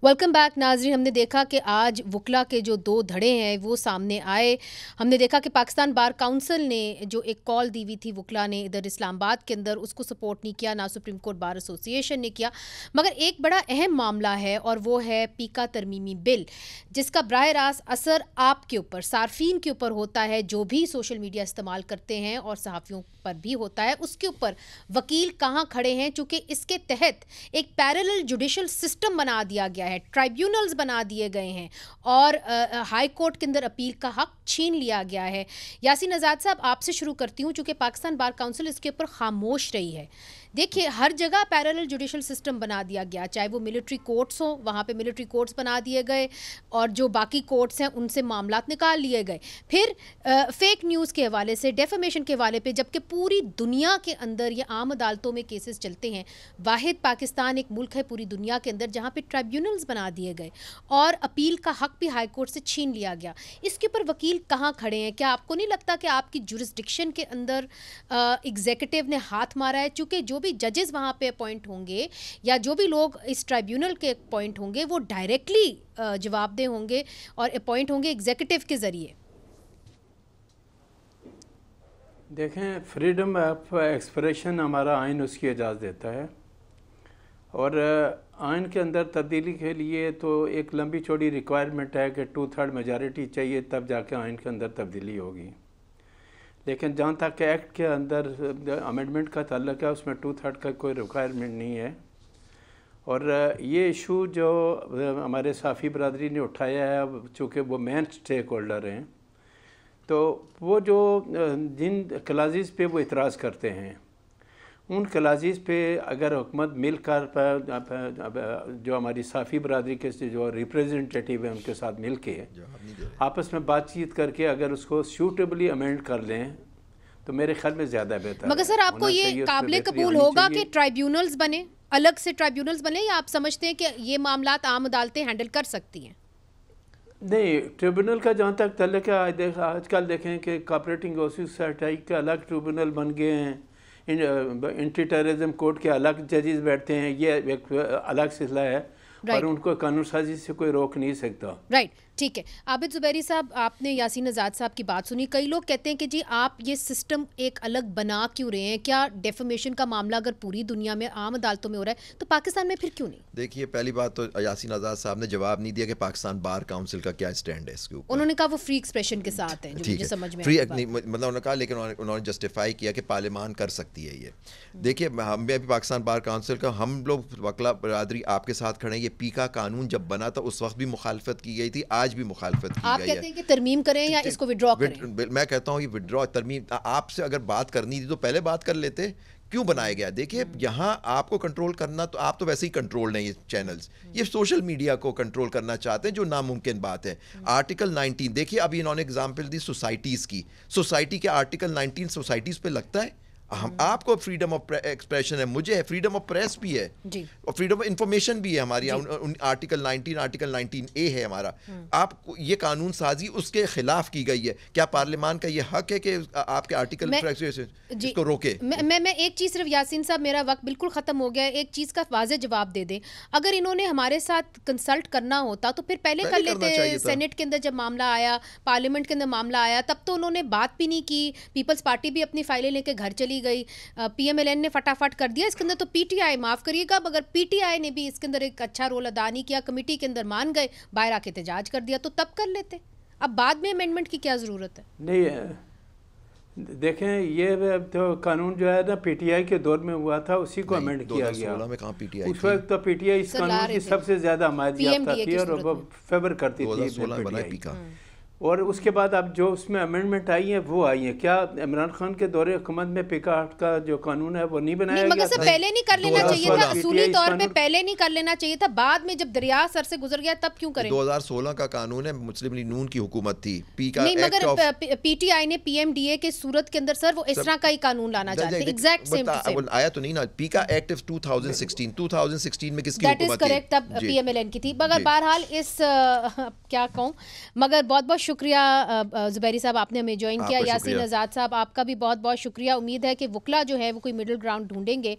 Welcome back नाजरीन। हमने देखा कि आज वकला के जो दो धड़े हैं वो सामने आए। हमने देखा कि पाकिस्तान बार काउंसिल ने जो एक कॉल दी हुई थी वकला ने इधर इस्लामाबाद के अंदर, उसको सपोर्ट नहीं किया, ना सुप्रीम कोर्ट बार एसोसिएशन ने किया। मगर एक बड़ा अहम मामला है और वो है पीका तरमीमी बिल, जिसका बराह रास्त असर आपके ऊपर, सार्फिन के ऊपर होता है, जो भी सोशल मीडिया इस्तेमाल करते हैं, और सहाफ़ियों पर भी होता है। उसके ऊपर वकील कहाँ खड़े हैं, चूँकि इसके तहत एक पैरेलल जुडिशल सिस्टम बना दिया गया है, ट्राइब्यूनल्स बना दिए गए हैं और हाई कोर्ट के अंदर अपील का हक छीन लिया गया है। यासीन आज़ाद साहब, आपसे शुरू करती हूँ, चूँकि पाकिस्तान बार काउंसिल इसके ऊपर खामोश रही है। देखिए, हर जगह पैरेलल जुडिशल सिस्टम बना दिया गया, चाहे वो मिलिट्री कोर्ट्स हों, वहाँ पे मिलिट्री कोर्ट्स बना दिए गए और जो बाकी कोर्ट्स हैं उनसे मामलात निकाल लिए गए। फिर फेक न्यूज़ के हवाले से, डेफेमेशन के हवाले पे, जबकि पूरी दुनिया के अंदर ये आम अदालतों में केसेस चलते हैं, वाहिद पाकिस्तान एक मुल्क है पूरी दुनिया के अंदर जहाँ पे ट्राइब्यूनल्स बना दिए गए और अपील का हक भी हाई कोर्ट से छीन लिया गया। इसके ऊपर वकील कहाँ खड़े हैं? क्या आपको नहीं लगता कि आपकी जुरिस्डिक्शन के अंदर एग्जीक्यूटिव ने हाथ मारा है? चूँकि जो भी जजेस वहाँ पे अपॉइंट होंगे या जो भी लोग इस ट्राइब्यूनल के अपॉइंट होंगे वो डायरेक्टली जवाबदेह होंगे और अपॉइंट होंगे एग्जीक्यूटिव के ज़रिए। देखें, फ्रीडम ऑफ एक्सप्रेशन हमारा आइन उसकी इजाज़त देता है और आइन के अंदर तब्दीली के लिए तो एक लंबी चौड़ी रिक्वायरमेंट है कि 2/3 मेजॉरिटी चाहिए, तब जाके आइन के अंदर तब्दीली होगी। लेकिन जहाँ तक एक्ट के अंदर अमेंडमेंट का ताल्लुक है, उसमें 2/3 का कोई रिक्वायरमेंट नहीं है। और ये इशू जो हमारे साफ़ी बरदरी ने उठाया है, चूँकि वो मेन स्टेक होल्डर हैं, तो वो जो जिन क्लाज़ेज़ पे वो इतराज़ करते हैं, उन क्लाज़ेज़ पे अगर हुकूमत मिलकर जो हमारी साफ़ी बरदरी के जो रिप्रेजेंटेटिव हैं उनके साथ मिल के आपस में बातचीत करके अगर उसको सूटेबली अमेंड कर लें तो मेरे ख्याल में ज़्यादा बेहतर। मगर सर, आपको ये काबिल कबूल होगा कि ट्राइब्यूनल्स बने, अलग से ट्राइब्यूनल्स बने, या आप समझते हैं कि ये मामलात आम अदालतें हैंडल कर सकती हैं? नहीं, ट्रिब्यूनल का जहाँ तक ताल्लुक है, आजकल देखें कि कोऑपरेटिंग सोसाइटी के अलग ट्रिब्यूनल बन गए हैं, एंटी टेररिज्म कोर्ट के अलग जजेस बैठते हैं, ये एक अलग सिलसिला है और उनको कानून साजी से कोई रोक नहीं सकता। राइट, ठीक है। आबिद ज़ुबैरी साहब, आपने यासीन आज़ाद साहब की बात सुनी। कई लोग कहते हैं कि जी आप ये सिस्टम एक अलग बना क्यों रहे हैं? क्या डेफेमेशन का मामला अगर पूरी दुनिया में आम अदालतों में हो रहा है तो पाकिस्तान में फिर क्यों नहीं? देखिए, पहली बात तो यासीन आज़ाद साहब ने जवाब नहीं दिया कि पाकिस्तान बार काउंसिल का क्या स्टैंड है इसके ऊपर। उन्होंने कहा वो फ्री एक्सप्रेशन के साथ है, जो मुझे समझ में फ्री मतलब उन्होंने कहा, लेकिन उन्होंने जस्टिफाई किया कि पार्लियामान कर सकती है ये। देखिए, हम भी पाकिस्तान बार काउंसिल का, हम लोग वकला बरादरी आपके साथ खड़े हैं। ये पीका कानून जब बना था उस वक्त भी मुखालफत की गई थी, आज भी मुखालफत की आप कहते हैं कि तरमीम करें या इसको विड्रॉ करें? मैं कहता हूँ ये विड्रॉ, तरमीम, आपसे अगर बात करनी थी तो पहले बात कर लेते, क्यों बनाया गया? देखिए, यहाँ आपको कंट्रोल करना, तो आप तो वैसे ही कंट्रोल नहीं, ये चैनल्स, ये सोशल मीडिया को कंट्रोल करना चाहते हैं, जो नामुमकिन बात है। आर्टिकल 19 देखिए, अभी इन्होंने एग्जाम्पल दी सोसाइटीज़ की, सोसाइटी के आर्टिकल 19 सोसाइटीज़ पे लगता है? हम आपको फ्रीडम ऑफ एक्सप्रेशन है, मुझे है, फ्रीडम ऑफ प्रेस भी है जी, और फ्रीडम ऑफ इंफॉर्मेशन भी है हमारी। आर्टिकल 19A है हमारा। आप ये कानून साजी उसके खिलाफ की गई है। क्या पार्लियामान का ये हक है कि आपके आर्टिकल इसको रोके? मैं एक चीज़ सिर्फ, यासीन साहब मेरा वक्त बिल्कुल ख़त्म हो गया, एक चीज़ का वाज़े जवाब दे दें। अगर इन्होंने हमारे साथ कंसल्ट करना होता तो फिर पहले कर लेते। सेनेट के अंदर जब मामला आया, पार्लियामेंट के अंदर मामला आया, तब तो उन्होंने बात भी नहीं की। पीपल्स पार्टी भी अपनी फाइलें लेके घर चली गई, PMLN ने फटाफट कर दिया। इसके अंदर तो PTI, माफ़ करिएगा, अगर PTI ने भी इसके अंदर एक अच्छा रोल अदा नहीं किया, कमेटी के अंदर मान गए, बाहर आके एहतजाज कर दिया, तो तब कर लेते। अब बाद में अमेंडमेंट की क्या ज़रूरत है? नहीं है, देखें, ये तो कानून जो है ना PTI के दौर में हुआ था, उसी को अमेंड किया गया। में कहाँ PTI उस वक्त तो PTI इस कानून की सबसे ज़्यादा हमायत याफ्ता थी और वो फेवर करती थी। और उसके बाद अब जो उसमें अमेंडमेंट आई है वो आई है। क्या इमरान खान के दौरे हुकूमत में पीका एक्ट का जो कानून है वो नहीं बनाया गया था? पहले नहीं कर लेना चाहिए था, असूली तौर पे पहले नहीं कर लेना चाहिए था, बाद में जब दरिया सर से गुजर गया तब क्यों करें? 2016 का कानून है, मुस्लिम लीग नून की हुकूमत थी, पीका नहीं, मगर PTI ने PMDA के सूरत के अंदर सर वो इस तरह का ही कानून लाना चाहते हैं, एग्जैक्ट सेम टू सेम। आया तो नहीं ना, पीका एक्ट 2016 में किसकी हुकूमत थी? करेक्ट, तब PMLN की थी। मगर बहरहाल इस क्या कहूँ, मगर बहुत बहुत शुक्रिया ज़ुबैरी साहब, आपने हमें ज्वाइन किया। यासीन आज़ाद साहब, आपका भी बहुत बहुत शुक्रिया। उम्मीद है कि वकला जो है वो कोई मिडिल ग्राउंड ढूंढेंगे